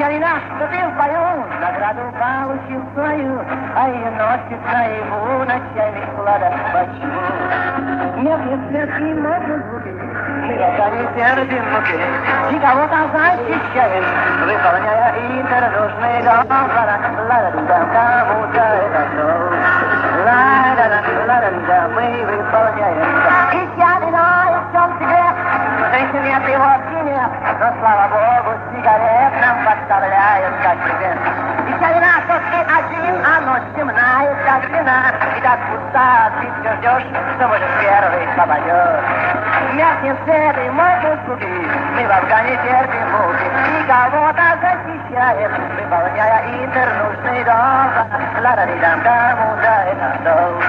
Вечерина вступил в бою, награду получил свою, а ее носит наяву ночами склада. Почему? Нет, не смерти можно звуки, мы пока не терпим муки, и кого-то защищаем, выполняя интернужный долг. Ла-ла-ла-ла, кому-то это долг. Ла-ла-ла-ла-ла, мы выполняем. И я не знаю, в чем секрет, женщин нет и вовсе нет, но, слава Богу, сигарет нам подставляют как привет. Вечерина сутки один, а ночь темная, как вина, и так пуста, ты все ждешь, что, может, первый попадешь. Меркнет свет и можно скупить, мы в Афгане терпим муки, и кого-то защищаем, выполняя интернужный долг. Ла-ла-ла-ла, кому-то это долг.